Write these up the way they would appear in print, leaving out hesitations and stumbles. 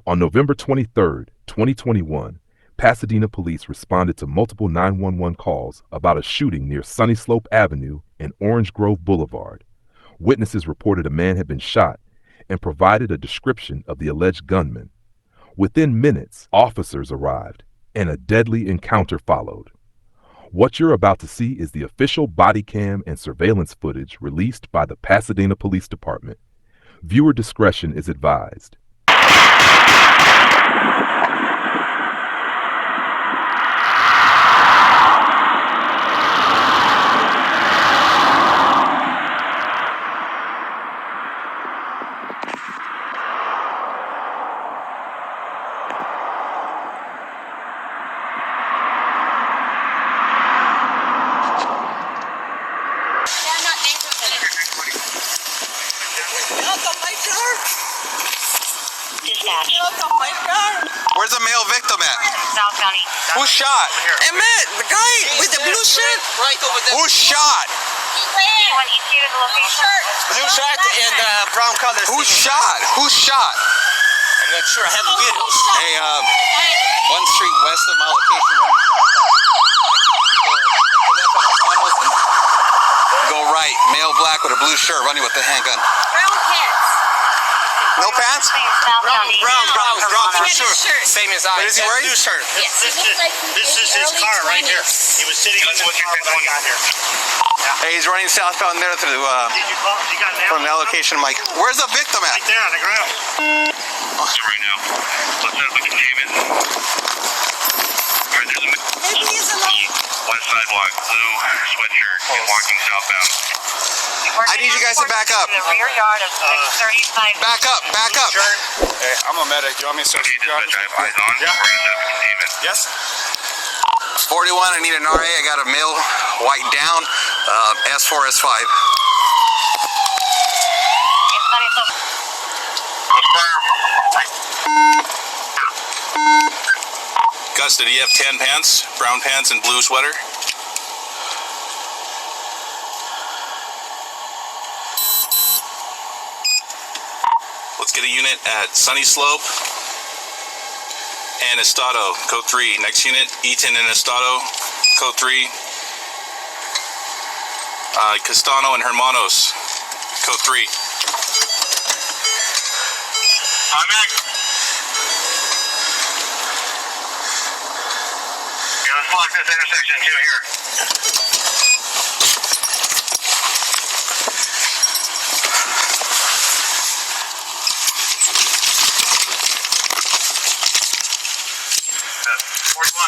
On November 23, 2021, Pasadena police responded to multiple 911 calls about a shooting near Sunnyslope Avenue and Orange Grove Boulevard. Witnesses reported a man had been shot and provided a description of the alleged gunman. Within minutes, officers arrived, and a deadly encounter followed. What you're about to see is the official body cam and surveillance footage released by the Pasadena Police Department. Viewer discretion is advised. Where's the male victim at? South County. Who's shot? Emmett, the guy with the blue shirt. Right over there. Who's shot? Blue shirt and brown colors. Who's shot? Who's shot? I'm not sure. I have a video. Hey, 1 street west of my location. Go right. Male black with a blue shirt running with the handgun. Brown pants. No pants? Brown for sure. Same as I. What is he wearing? Blue shirt. Yes. This is his car right here. He was sitting in the car when I got here. Hey, he's running southbound there through Did you call? You got an from the allocation, Mike. Where's the victim at? right there on the ground. Right now. Let's not look at David. Right there's a west sidewalk, blue sweatshirt, walking southbound. I need you guys to back up. The rear yard of 635. Back up, back up. Hey, I'm a medic. Do you want me to search the I have eyes on. Yeah. David. Yes? 41, I need an RA. I got a male, white down, S4, S5. Gus, did he have tan pants, brown pants, and blue sweater? Let's get a unit at Sunnyslope and Estado, code 3. Next unit, Eaton and Estado, code 3. Castano and Hermanos, code 3. I'm back. Yeah, let's block this intersection too here.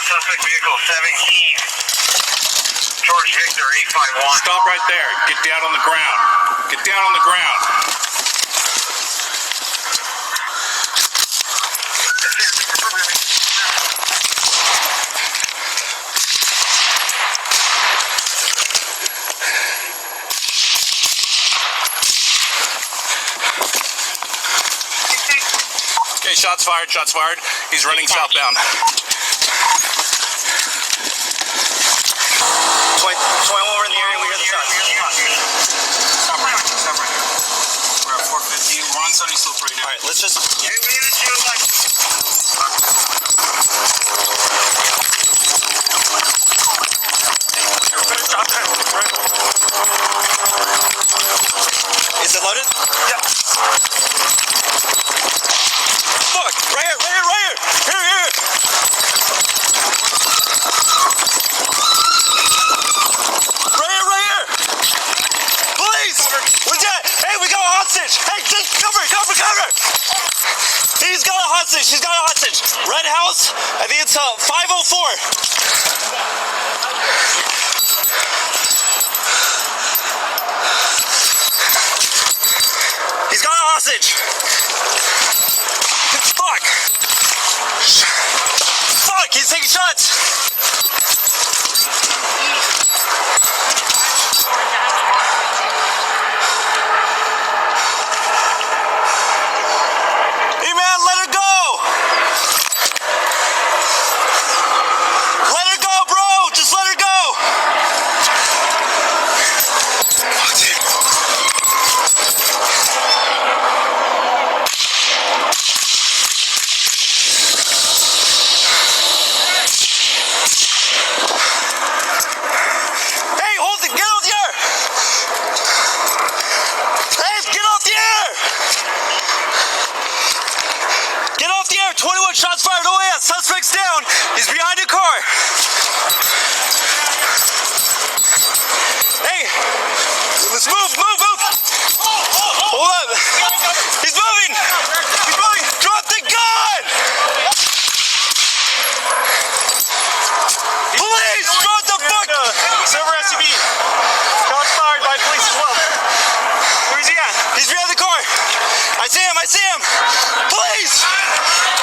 Suspect vehicle 17, George Victor 851. Stop right there. Get down on the ground. Get down on the ground. Okay, shots fired, shots fired. He's running southbound. 21 we're in the area. We hear the shots. Stop right here. Stop right here. We're at 450. We're on Sunnyslope right now. All right, let's just. Is it loaded? Yeah. Fuck! Right here! Right here! Right here! Here! Here! Hey, just cover! He's got a hostage. He's got a hostage. Red house. I think it's 504. He's got a hostage. Fuck. Fuck. He's taking shots. 21 shots fired. Oh yeah, suspect's down. He's behind a car. Hey, let's move. Hold up. He's moving. Drop the gun. Police, drop the fuck. Silver SUV. Shots fired by police as well. Where is he at? He's behind the car. I see him. Police,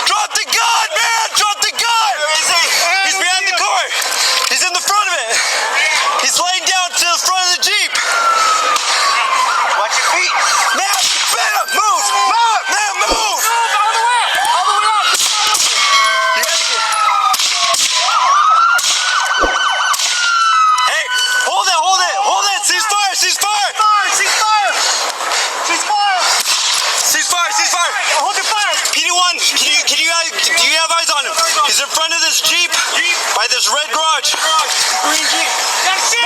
drop the gun, man. Drop the gun. Where is he? He's behind the car. He's in the front of it. He's laying down to the front of the Jeep. Watch your feet. Man, bam, move. Man, move. All the way up. Hey, hold it. Cease fire. Hold your fire. PD1, do you have eyes on him? He's in front of this Jeep by this red garage. Green Jeep. That's it.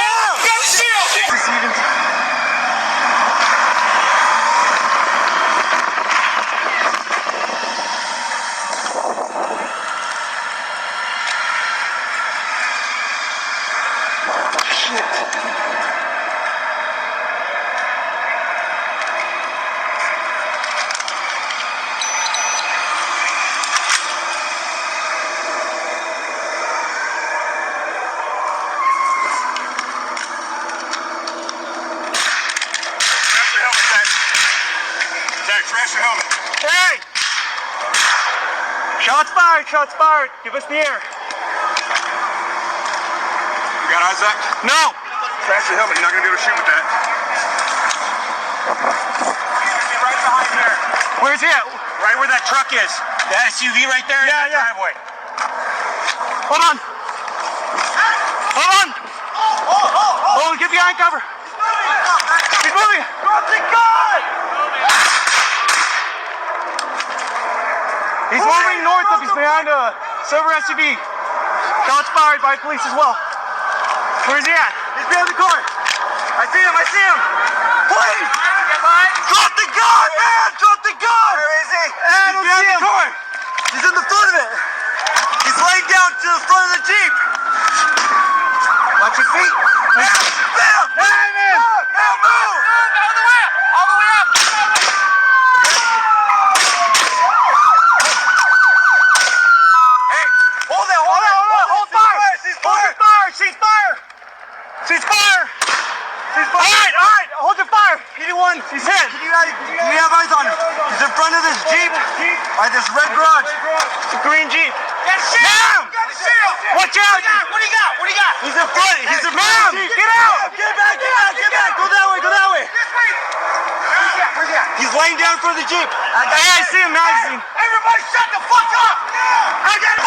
Crash your helmet. Hey! Shots fired. Give us the air. You got eyes, Zach? No! Crash your helmet. You're not going to be able to shoot with that. Right behind there. Where's he at? Right where that truck is. That SUV right there in the driveway. Hold on. Oh, get behind cover. He's moving. Drop the gun! He's moving north of. He's behind a silver SUV. Shots fired by police as well. Where is he at? He's behind the car. I see him. Please! Drop the gun, man! Drop the gun! Where is he? He's behind the car. He's in the front of it. He's laying down to the front of the Jeep. Watch your feet. Bam! Hey, man! Move! All the way up! All right, hold your fire. PD1, he's hit. Do you have eyes on him? He's in front of this Jeep by this red garage. It's a green Jeep. Ma'am! Watch out! What do you got? He's in front. He's in front of the Jeep. Get out! Get back! Go that way. Where's he at? He's laying down in front of the Jeep. I see him. Everybody shut the fuck up! I got it!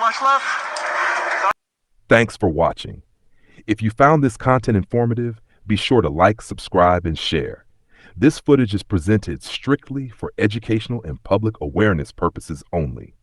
Watch left. Thanks for watching. If you found this content informative, be sure to like, subscribe, and share. This footage is presented strictly for educational and public awareness purposes only.